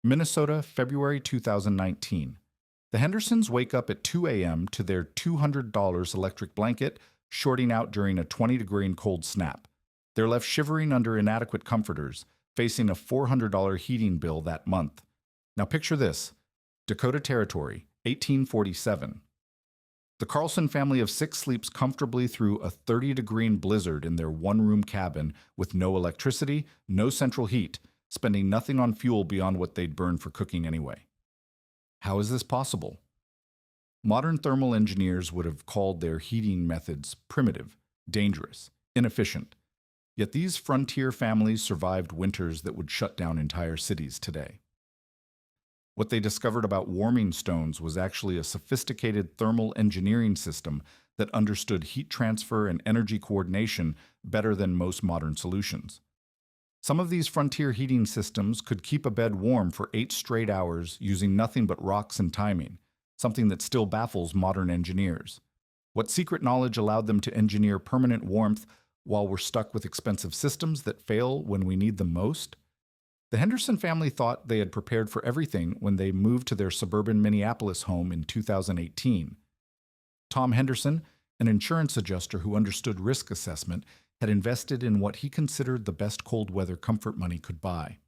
Minnesota, February 2019. The Hendersons wake up at 2 a.m. to their $200 electric blanket shorting out during a 20-degree cold snap. They're left shivering under inadequate comforters, facing a $400 heating bill that month. Now picture this: Dakota Territory, 1847. The Carlson family of six sleeps comfortably through a 30-degree blizzard in their one-room cabin with no electricity, no central heat, spending nothing on fuel beyond what they'd burn for cooking anyway. How is this possible? Modern thermal engineers would have called their heating methods primitive, dangerous, inefficient. Yet these frontier families survived winters that would shut down entire cities today. What they discovered about warming stones was actually a sophisticated thermal engineering system that understood heat transfer and energy coordination better than most modern solutions. Some of these frontier heating systems could keep a bed warm for 8 straight hours using nothing but rocks and timing, something that still baffles modern engineers. What secret knowledge allowed them to engineer permanent warmth while we're stuck with expensive systems that fail when we need them most? The Henderson family thought they had prepared for everything when they moved to their suburban Minneapolis home in 2018. Tom Henderson, an insurance adjuster who understood risk assessment, had invested in what he considered the best cold weather comfort money could buy.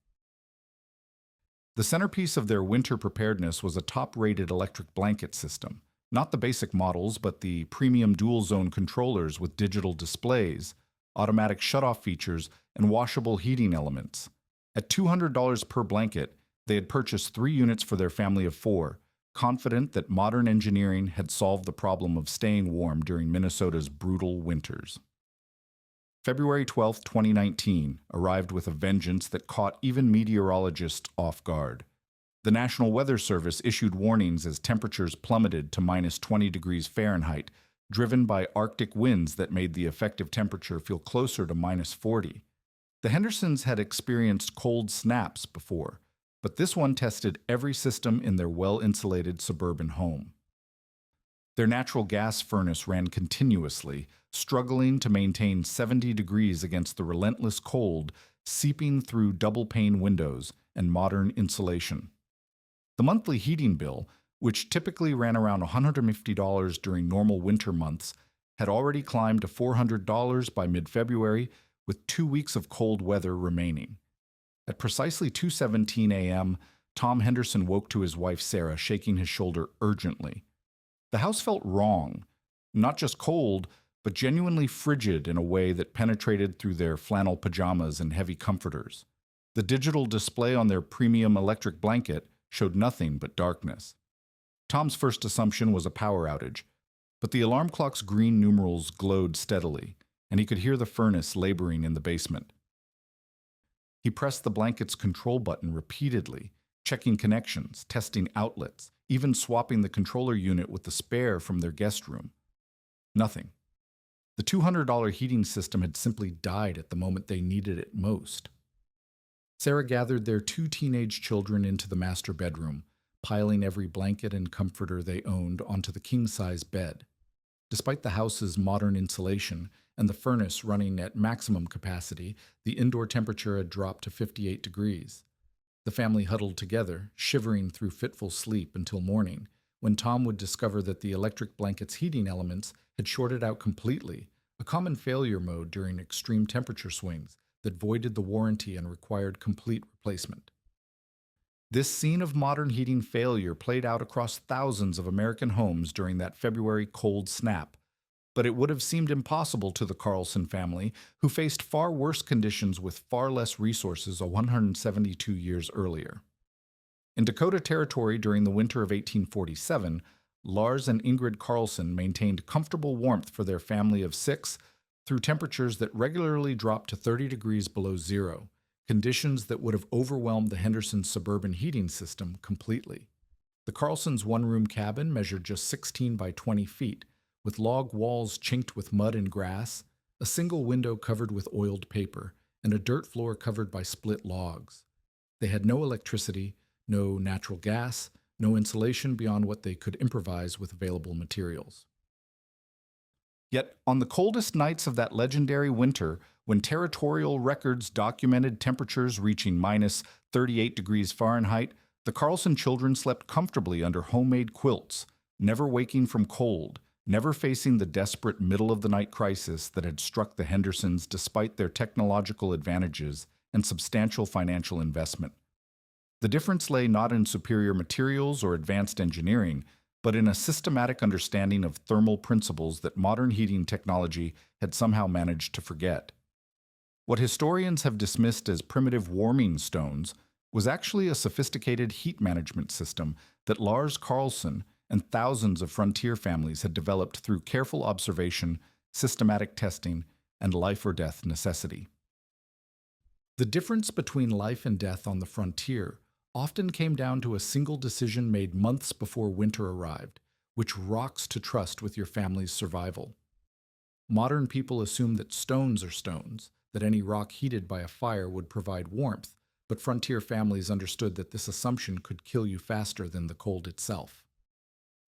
The centerpiece of their winter preparedness was a top-rated electric blanket system, not the basic models, but the premium dual-zone controllers with digital displays, automatic shut-off features, and washable heating elements. At $200 per blanket, they had purchased 3 units for their family of 4, confident that modern engineering had solved the problem of staying warm during Minnesota's brutal winters. February 12, 2019, arrived with a vengeance that caught even meteorologists off guard. The National Weather Service issued warnings as temperatures plummeted to minus 20 degrees Fahrenheit, driven by Arctic winds that made the effective temperature feel closer to minus 40. The Hendersons had experienced cold snaps before, but this one tested every system in their well-insulated suburban home. Their natural gas furnace ran continuously, struggling to maintain 70 degrees against the relentless cold seeping through double-pane windows and modern insulation. The monthly heating bill, which typically ran around $150 during normal winter months, had already climbed to $400 by mid-February, with 2 weeks of cold weather remaining. At precisely 2:17 a.m., Tom Henderson woke to his wife Sarah shaking his shoulder urgently. The house felt wrong, not just cold, but genuinely frigid in a way that penetrated through their flannel pajamas and heavy comforters. The digital display on their premium electric blanket showed nothing but darkness. Tom's first assumption was a power outage, but the alarm clock's green numerals glowed steadily, and he could hear the furnace laboring in the basement. He pressed the blanket's control button repeatedly, checking connections, testing outlets, even swapping the controller unit with the spare from their guest room. Nothing. The $200 heating system had simply died at the moment they needed it most. Sarah gathered their 2 teenage children into the master bedroom, piling every blanket and comforter they owned onto the king-size bed. Despite the house's modern insulation and the furnace running at maximum capacity, the indoor temperature had dropped to 58 degrees. The family huddled together, shivering through fitful sleep until morning, when Tom would discover that the electric blanket's heating elements had shorted out completely, a common failure mode during extreme temperature swings that voided the warranty and required complete replacement. This scene of modern heating failure played out across thousands of American homes during that February cold snap, but it would have seemed impossible to the Carlson family, who faced far worse conditions with far less resources 172 years earlier. In Dakota Territory during the winter of 1847, Lars and Ingrid Carlson maintained comfortable warmth for their family of 6 through temperatures that regularly dropped to 30 degrees below zero, conditions that would have overwhelmed the Henderson suburban heating system completely. The Carlsons' one-room cabin measured just 16 by 20 feet, with log walls chinked with mud and grass, a single window covered with oiled paper, and a dirt floor covered by split logs. They had no electricity, no natural gas, no insulation beyond what they could improvise with available materials. Yet, on the coldest nights of that legendary winter, When territorial records documented temperatures reaching minus 38 degrees Fahrenheit, the Carlson children slept comfortably under homemade quilts, never waking from cold, never facing the desperate middle-of-the-night crisis that had struck the Hendersons despite their technological advantages and substantial financial investment. The difference lay not in superior materials or advanced engineering, but in a systematic understanding of thermal principles that modern heating technology had somehow managed to forget. What historians have dismissed as primitive warming stones was actually a sophisticated heat management system that Lars Carlson and thousands of frontier families had developed through careful observation, systematic testing, and life-or-death necessity. The difference between life and death on the frontier often came down to a single decision made months before winter arrived, which rocks to trust with your family's survival. Modern people assume that stones are stones, that any rock heated by a fire would provide warmth, but frontier families understood that this assumption could kill you faster than the cold itself.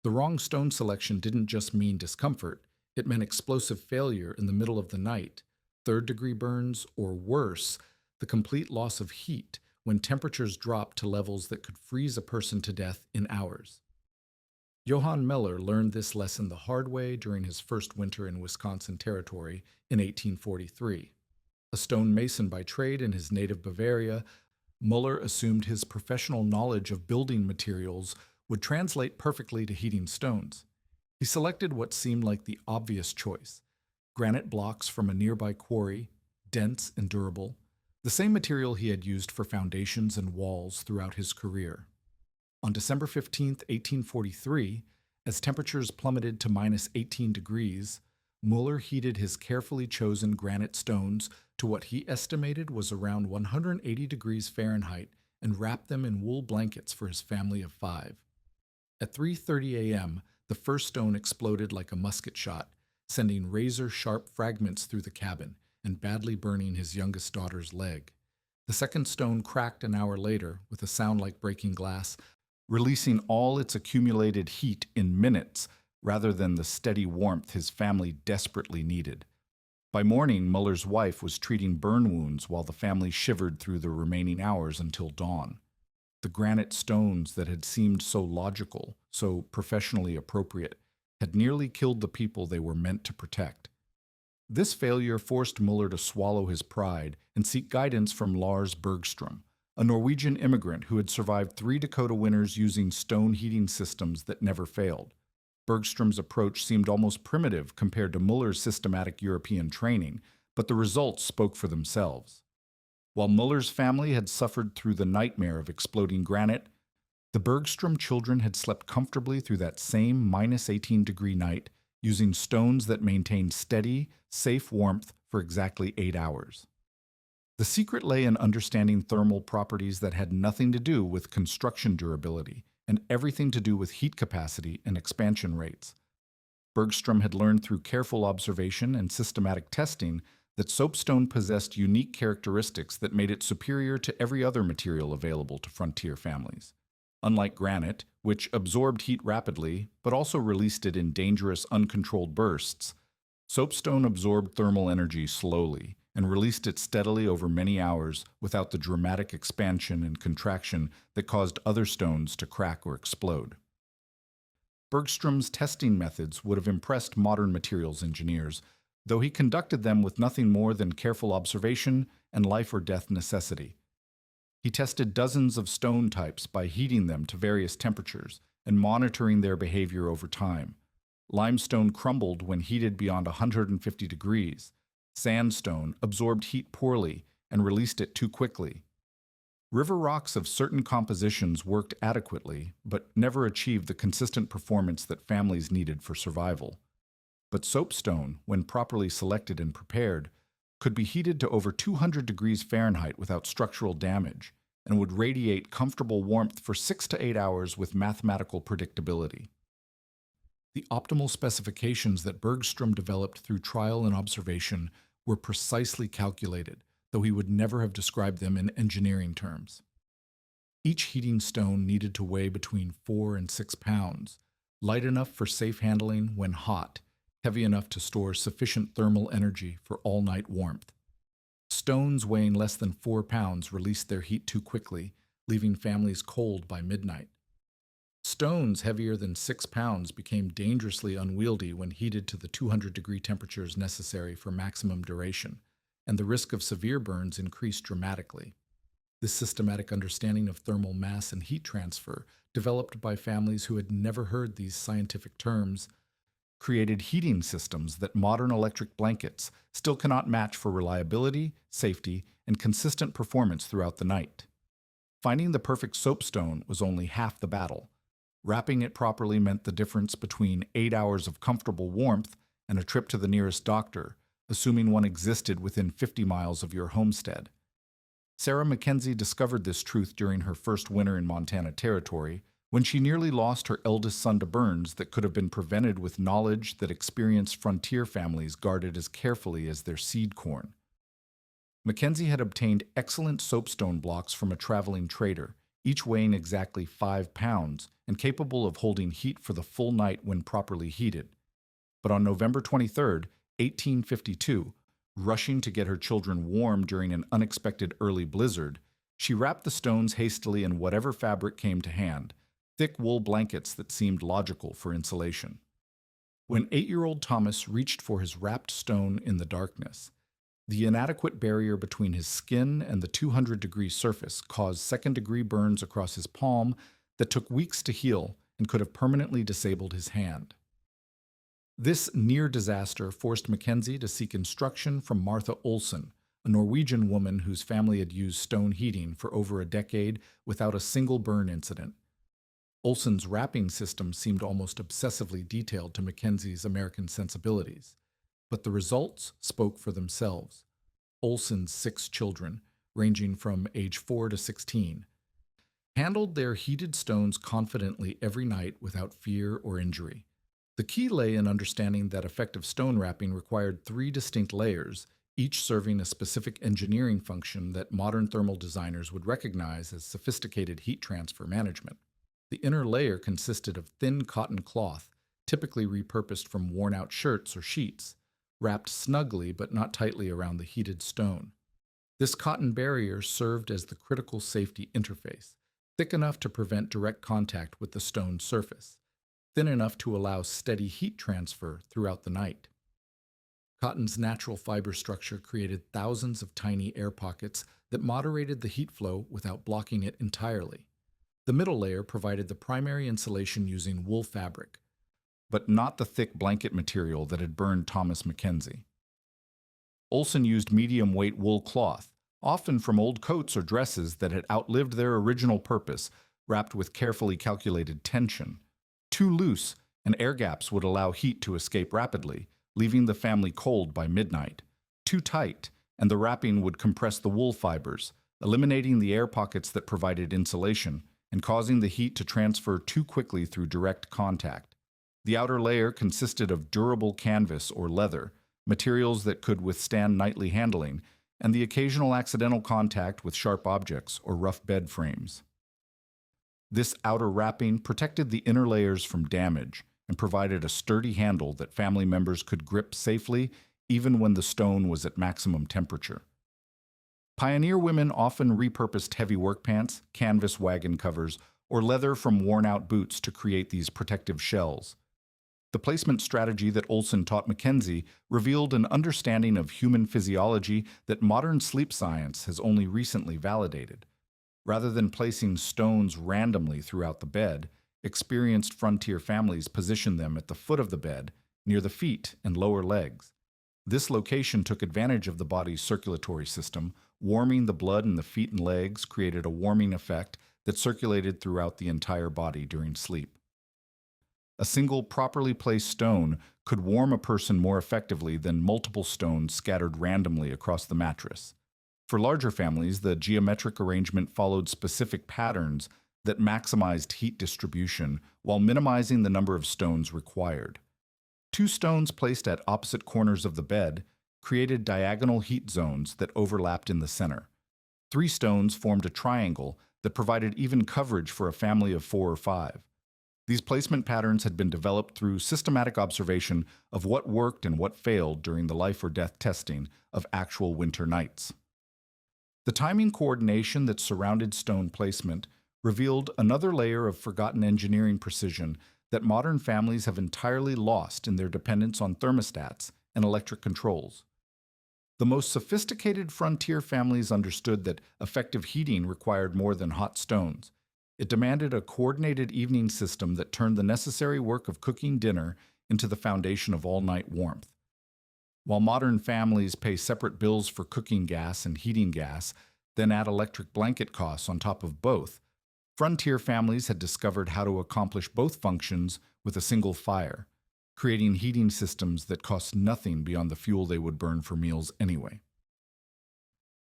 The wrong stone selection didn't just mean discomfort, it meant explosive failure in the middle of the night, third-degree burns, or worse, the complete loss of heat when temperatures dropped to levels that could freeze a person to death in hours. Johann Miller learned this lesson the hard way during his first winter in Wisconsin Territory in 1843. A stonemason by trade in his native Bavaria, Muller assumed his professional knowledge of building materials would translate perfectly to heating stones. He selected what seemed like the obvious choice: granite blocks from a nearby quarry, dense and durable, the same material he had used for foundations and walls throughout his career. On December 15, 1843, as temperatures plummeted to minus 18 degrees, Muller heated his carefully chosen granite stones to what he estimated was around 180 degrees Fahrenheit and wrapped them in wool blankets for his family of 5. At 3:30 a.m., the first stone exploded like a musket shot, sending razor-sharp fragments through the cabin and badly burning his youngest daughter's leg. The second stone cracked an hour later with a sound like breaking glass, releasing all its accumulated heat in minutes rather than the steady warmth his family desperately needed. By morning, Muller's wife was treating burn wounds while the family shivered through the remaining hours until dawn. The granite stones that had seemed so logical, so professionally appropriate, had nearly killed the people they were meant to protect. This failure forced Muller to swallow his pride and seek guidance from Lars Bergstrom, a Norwegian immigrant who had survived 3 Dakota winters using stone heating systems that never failed. Bergstrom's approach seemed almost primitive compared to Muller's systematic European training, but the results spoke for themselves. While Muller's family had suffered through the nightmare of exploding granite, the Bergstrom children had slept comfortably through that same minus 18-degree night, using stones that maintained steady, safe warmth for exactly 8 hours. The secret lay in understanding thermal properties that had nothing to do with construction durability and everything to do with heat capacity and expansion rates. Bergstrom had learned through careful observation and systematic testing that soapstone possessed unique characteristics that made it superior to every other material available to frontier families. Unlike granite, which absorbed heat rapidly but also released it in dangerous, uncontrolled bursts, soapstone absorbed thermal energy slowly and released it steadily over many hours without the dramatic expansion and contraction that caused other stones to crack or explode. Bergstrom's testing methods would have impressed modern materials engineers, though he conducted them with nothing more than careful observation and life-or-death necessity. He tested dozens of stone types by heating them to various temperatures and monitoring their behavior over time. Limestone crumbled when heated beyond 150 degrees. Sandstone absorbed heat poorly and released it too quickly. River rocks of certain compositions worked adequately, but never achieved the consistent performance that families needed for survival. But soapstone, when properly selected and prepared, could be heated to over 200 degrees Fahrenheit without structural damage, and would radiate comfortable warmth for 6 to 8 hours with mathematical predictability. The optimal specifications that Bergstrom developed through trial and observation were precisely calculated, though he would never have described them in engineering terms. Each heating stone needed to weigh between 4 and 6 pounds, light enough for safe handling when hot, heavy enough to store sufficient thermal energy for all-night warmth. Stones weighing less than 4 pounds released their heat too quickly, leaving families cold by midnight. Stones heavier than 6 pounds became dangerously unwieldy when heated to the 200-degree temperatures necessary for maximum duration, and the risk of severe burns increased dramatically. This systematic understanding of thermal mass and heat transfer, developed by families who had never heard these scientific terms, created heating systems that modern electric blankets still cannot match for reliability, safety, and consistent performance throughout the night. Finding the perfect soapstone was only half the battle. Wrapping it properly meant the difference between 8 hours of comfortable warmth and a trip to the nearest doctor, assuming one existed within 50 miles of your homestead. Sarah Mackenzie discovered this truth during her first winter in Montana Territory, when she nearly lost her eldest son to burns that could have been prevented with knowledge that experienced frontier families guarded as carefully as their seed corn. Mackenzie had obtained excellent soapstone blocks from a traveling trader, each weighing exactly 5 pounds and capable of holding heat for the full night when properly heated. But on November 23, 1852, rushing to get her children warm during an unexpected early blizzard, she wrapped the stones hastily in whatever fabric came to hand, thick wool blankets that seemed logical for insulation. When 8-year-old Thomas reached for his wrapped stone in the darkness, the inadequate barrier between his skin and the 200-degree surface caused second-degree burns across his palm that took weeks to heal and could have permanently disabled his hand. This near disaster forced Mackenzie to seek instruction from Martha Olsen, a Norwegian woman whose family had used stone heating for over a decade without a single burn incident. Olsen's wrapping system seemed almost obsessively detailed to Mackenzie's American sensibilities, but the results spoke for themselves. Olsen's 6 children, ranging from age 4 to 16, handled their heated stones confidently every night without fear or injury. The key lay in understanding that effective stone wrapping required 3 distinct layers, each serving a specific engineering function that modern thermal designers would recognize as sophisticated heat transfer management. The inner layer consisted of thin cotton cloth, typically repurposed from worn-out shirts or sheets, wrapped snugly but not tightly around the heated stone. This cotton barrier served as the critical safety interface, thick enough to prevent direct contact with the stone surface, thin enough to allow steady heat transfer throughout the night. Cotton's natural fiber structure created thousands of tiny air pockets that moderated the heat flow without blocking it entirely. The middle layer provided the primary insulation using wool fabric, but not the thick blanket material that had burned Thomas Mackenzie. Olsen used medium-weight wool cloth, often from old coats or dresses that had outlived their original purpose, wrapped with carefully calculated tension. Too loose, and air gaps would allow heat to escape rapidly, leaving the family cold by midnight. Too tight, and the wrapping would compress the wool fibers, eliminating the air pockets that provided insulation, and causing the heat to transfer too quickly through direct contact. The outer layer consisted of durable canvas or leather, materials that could withstand nightly handling, and the occasional accidental contact with sharp objects or rough bed frames. This outer wrapping protected the inner layers from damage and provided a sturdy handle that family members could grip safely even when the stone was at maximum temperature. Pioneer women often repurposed heavy work pants, canvas wagon covers, or leather from worn-out boots to create these protective shells. The placement strategy that Olsen taught Mackenzie revealed an understanding of human physiology that modern sleep science has only recently validated. Rather than placing stones randomly throughout the bed, experienced frontier families positioned them at the foot of the bed, near the feet and lower legs. This location took advantage of the body's circulatory system. Warming the blood in the feet and legs created a warming effect that circulated throughout the entire body during sleep. A single properly placed stone could warm a person more effectively than multiple stones scattered randomly across the mattress. For larger families, the geometric arrangement followed specific patterns that maximized heat distribution while minimizing the number of stones required. 2 stones placed at opposite corners of the bed created diagonal heat zones that overlapped in the center. 3 stones formed a triangle that provided even coverage for a family of 4 or 5. These placement patterns had been developed through systematic observation of what worked and what failed during the life or death testing of actual winter nights. The timing coordination that surrounded stone placement revealed another layer of forgotten engineering precision that modern families have entirely lost in their dependence on thermostats and electric controls. The most sophisticated frontier families understood that effective heating required more than hot stones. It demanded a coordinated evening system that turned the necessary work of cooking dinner into the foundation of all-night warmth. While modern families pay separate bills for cooking gas and heating gas, then add electric blanket costs on top of both, frontier families had discovered how to accomplish both functions with a single fire, creating heating systems that cost nothing beyond the fuel they would burn for meals anyway.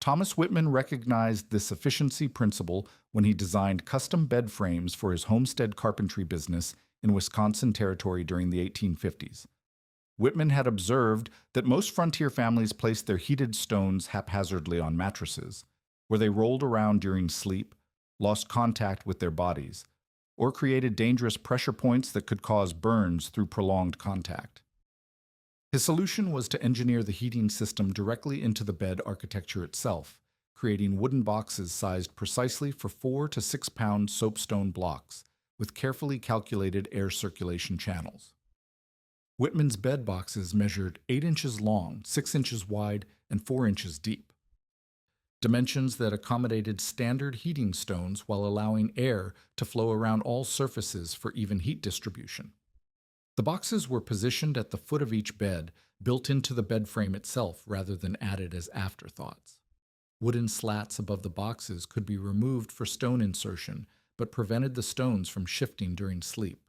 Thomas Whitman recognized this efficiency principle when he designed custom bed frames for his homestead carpentry business in Wisconsin Territory during the 1850s. Whitman had observed that most frontier families placed their heated stones haphazardly on mattresses, where they rolled around during sleep, lost contact with their bodies, or created dangerous pressure points that could cause burns through prolonged contact. His solution was to engineer the heating system directly into the bed architecture itself, creating wooden boxes sized precisely for 4 to 6 pound soapstone blocks, with carefully calculated air circulation channels. Whitman's bed boxes measured 8 inches long, 6 inches wide, and 4 inches deep, dimensions that accommodated standard heating stones while allowing air to flow around all surfaces for even heat distribution. The boxes were positioned at the foot of each bed, built into the bed frame itself rather than added as afterthoughts. Wooden slats above the boxes could be removed for stone insertion, but prevented the stones from shifting during sleep.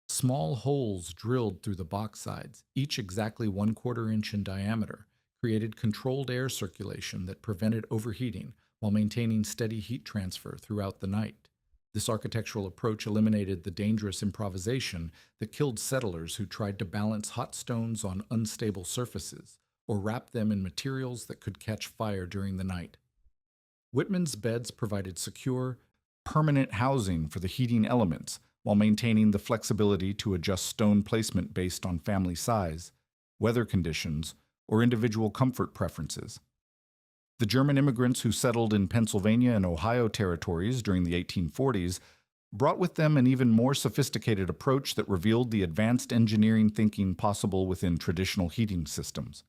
Small holes drilled through the box sides, each exactly 1/4 inch in diameter, created controlled air circulation that prevented overheating while maintaining steady heat transfer throughout the night. This architectural approach eliminated the dangerous improvisation that killed settlers who tried to balance hot stones on unstable surfaces or wrap them in materials that could catch fire during the night. Whitman's beds provided secure, permanent housing for the heating elements while maintaining the flexibility to adjust stone placement based on family size, weather conditions, or individual comfort preferences. The German immigrants who settled in Pennsylvania and Ohio territories during the 1840s brought with them an even more sophisticated approach that revealed the advanced engineering thinking possible within traditional heating systems.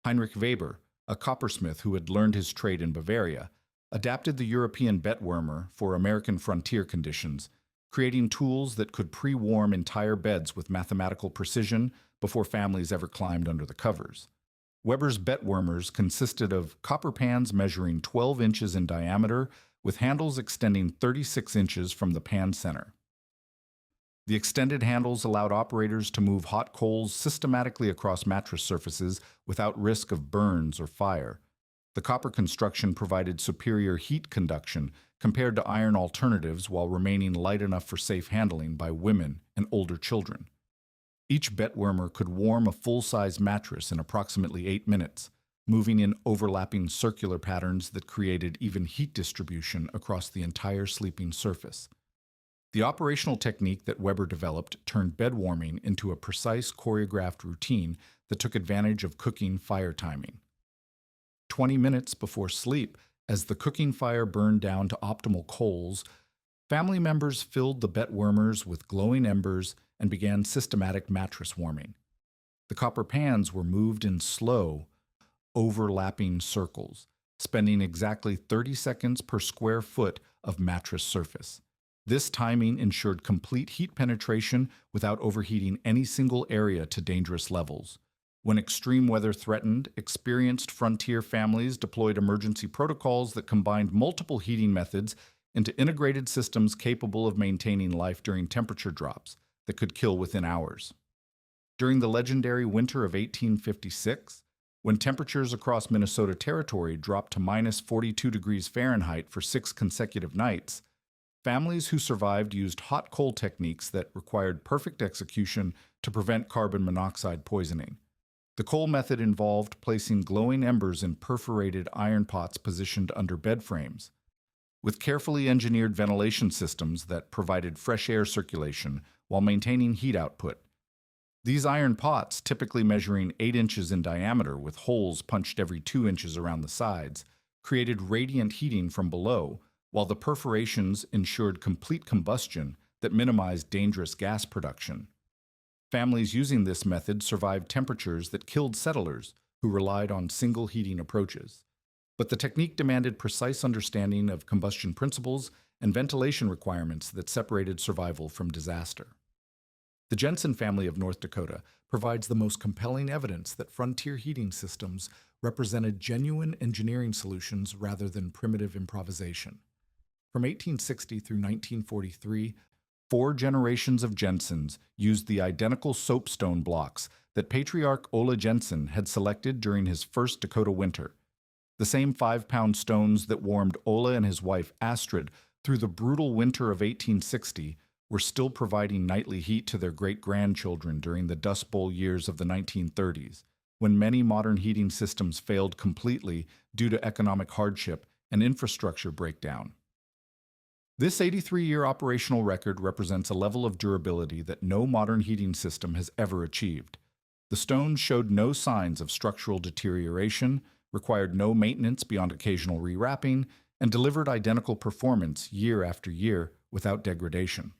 Heinrich Weber, a coppersmith who had learned his trade in Bavaria, adapted the European Bettwärmer for American frontier conditions, creating tools that could pre-warm entire beds with mathematical precision before families ever climbed under the covers. Weber's Bettwärmers consisted of copper pans measuring 12 inches in diameter with handles extending 36 inches from the pan center. The extended handles allowed operators to move hot coals systematically across mattress surfaces without risk of burns or fire. The copper construction provided superior heat conduction compared to iron alternatives while remaining light enough for safe handling by women and older children. Each Bettwärmer could warm a full-size mattress in approximately 8 minutes, moving in overlapping circular patterns that created even heat distribution across the entire sleeping surface. The operational technique that Weber developed turned bed warming into a precise choreographed routine that took advantage of cooking fire timing. 20 minutes before sleep, as the cooking fire burned down to optimal coals, family members filled the Bettwärmers with glowing embers and began systematic mattress warming. The copper pans were moved in slow, overlapping circles, spending exactly 30 seconds per square foot of mattress surface. This timing ensured complete heat penetration without overheating any single area to dangerous levels. When extreme weather threatened, experienced frontier families deployed emergency protocols that combined multiple heating methods into integrated systems capable of maintaining life during temperature drops that could kill within hours. During the legendary winter of 1856, when temperatures across Minnesota Territory dropped to minus 42 degrees Fahrenheit for 6 consecutive nights, families who survived used hot coal techniques that required perfect execution to prevent carbon monoxide poisoning. The coal method involved placing glowing embers in perforated iron pots positioned under bed frames. With carefully engineered ventilation systems that provided fresh air circulation while maintaining heat output. These iron pots, typically measuring 8 inches in diameter with holes punched every 2 inches around the sides, created radiant heating from below, while the perforations ensured complete combustion that minimized dangerous gas production. Families using this method survived temperatures that killed settlers who relied on single heating approaches. But the technique demanded precise understanding of combustion principles and ventilation requirements that separated survival from disaster. The Jensen family of North Dakota provides the most compelling evidence that frontier heating systems represented genuine engineering solutions rather than primitive improvisation. From 1860 through 1943, 4 generations of Jensens used the identical soapstone blocks that Patriarch Ole Jensen had selected during his first Dakota winter. The same 5-pound stones that warmed Ole and his wife Astrid through the brutal winter of 1860 were still providing nightly heat to their great-grandchildren during the Dust Bowl years of the 1930s, when many modern heating systems failed completely due to economic hardship and infrastructure breakdown. This 83-year operational record represents a level of durability that no modern heating system has ever achieved. The stones showed no signs of structural deterioration, required no maintenance beyond occasional rewrapping, and delivered identical performance year after year without degradation.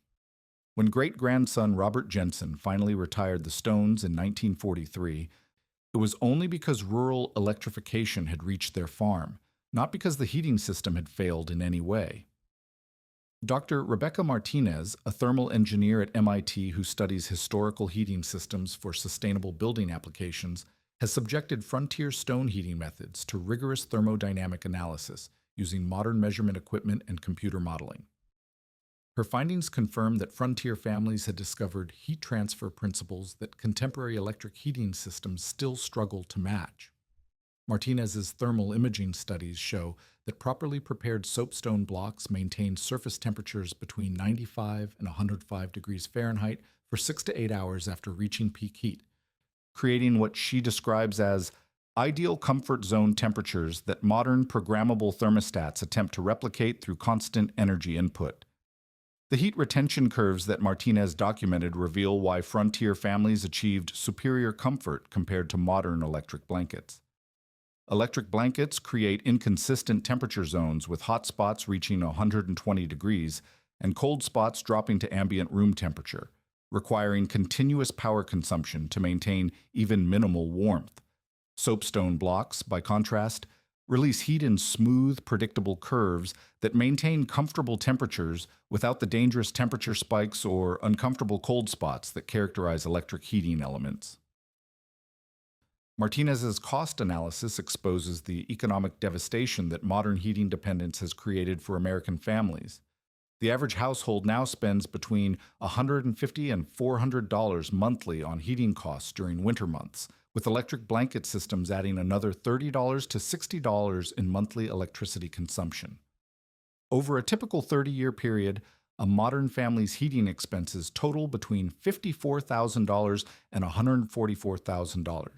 When great-grandson Robert Jensen finally retired the stones in 1943, it was only because rural electrification had reached their farm, not because the heating system had failed in any way. Dr. Rebecca Martinez, a thermal engineer at MIT who studies historical heating systems for sustainable building applications, has subjected frontier stone heating methods to rigorous thermodynamic analysis using modern measurement equipment and computer modeling. Her findings confirm that frontier families had discovered heat transfer principles that contemporary electric heating systems still struggle to match. Martinez's thermal imaging studies show that properly prepared soapstone blocks maintain surface temperatures between 95 and 105 degrees Fahrenheit for 6 to 8 hours after reaching peak heat, creating what she describes as ideal comfort zone temperatures that modern programmable thermostats attempt to replicate through constant energy input. The heat retention curves that Martinez documented reveal why frontier families achieved superior comfort compared to modern electric blankets. Electric blankets create inconsistent temperature zones with hot spots reaching 120 degrees and cold spots dropping to ambient room temperature, requiring continuous power consumption to maintain even minimal warmth. Soapstone blocks, by contrast, release heat in smooth, predictable curves that maintain comfortable temperatures without the dangerous temperature spikes or uncomfortable cold spots that characterize electric heating elements. Martinez's cost analysis exposes the economic devastation that modern heating dependence has created for American families. The average household now spends between $150 and $400 monthly on heating costs during winter months, with electric blanket systems adding another $30 to $60 in monthly electricity consumption. Over a typical 30-year period, a modern family's heating expenses total between $54,000 and $144,000,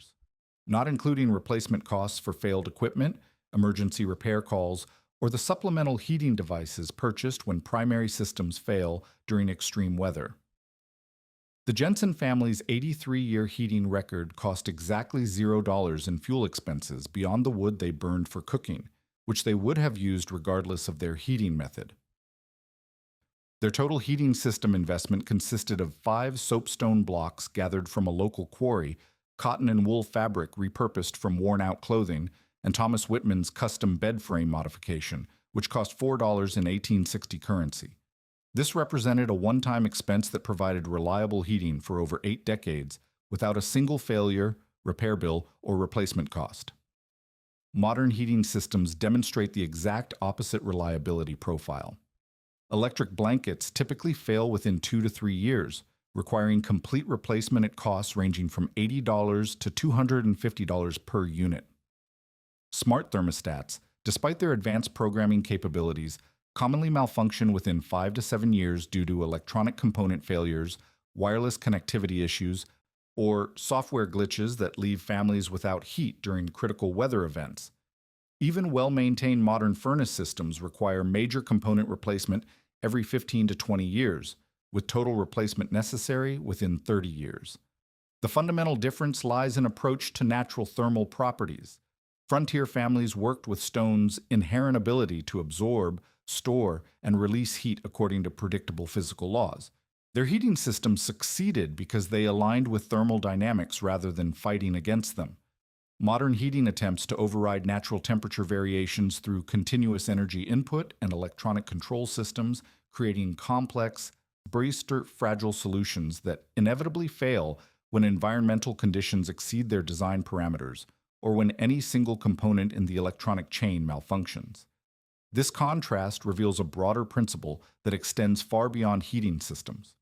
not including replacement costs for failed equipment, emergency repair calls, or the supplemental heating devices purchased when primary systems fail during extreme weather. The Jensen family's 83-year heating record cost exactly $0 in fuel expenses beyond the wood they burned for cooking, which they would have used regardless of their heating method. Their total heating system investment consisted of 5 soapstone blocks gathered from a local quarry, cotton and wool fabric repurposed from worn-out clothing, and Thomas Whitman's custom bed frame modification, which cost $4 in 1860 currency. This represented a one-time expense that provided reliable heating for over 8 decades without a single failure, repair bill, or replacement cost. Modern heating systems demonstrate the exact opposite reliability profile. Electric blankets typically fail within 2 to 3 years, requiring complete replacement at costs ranging from $80 to $250 per unit. Smart thermostats, despite their advanced programming capabilities, commonly malfunction within 5 to 7 years due to electronic component failures, wireless connectivity issues, or software glitches that leave families without heat during critical weather events. Even well-maintained modern furnace systems require major component replacement every 15 to 20 years, with total replacement necessary within 30 years. The fundamental difference lies in approach to natural thermal properties. Frontier families worked with stone's inherent ability to absorb, store, and release heat according to predictable physical laws. Their heating systems succeeded because they aligned with thermal dynamics rather than fighting against them. Modern heating attempts to override natural temperature variations through continuous energy input and electronic control systems, creating complex, fragile solutions that inevitably fail when environmental conditions exceed their design parameters or when any single component in the electronic chain malfunctions. This contrast reveals a broader principle that extends far beyond heating systems.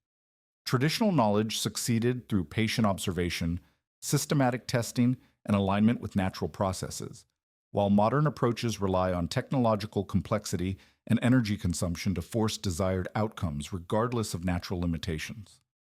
Traditional knowledge succeeded through patient observation, systematic testing, and alignment with natural processes, while modern approaches rely on technological complexity and energy consumption to force desired outcomes regardless of natural limitations.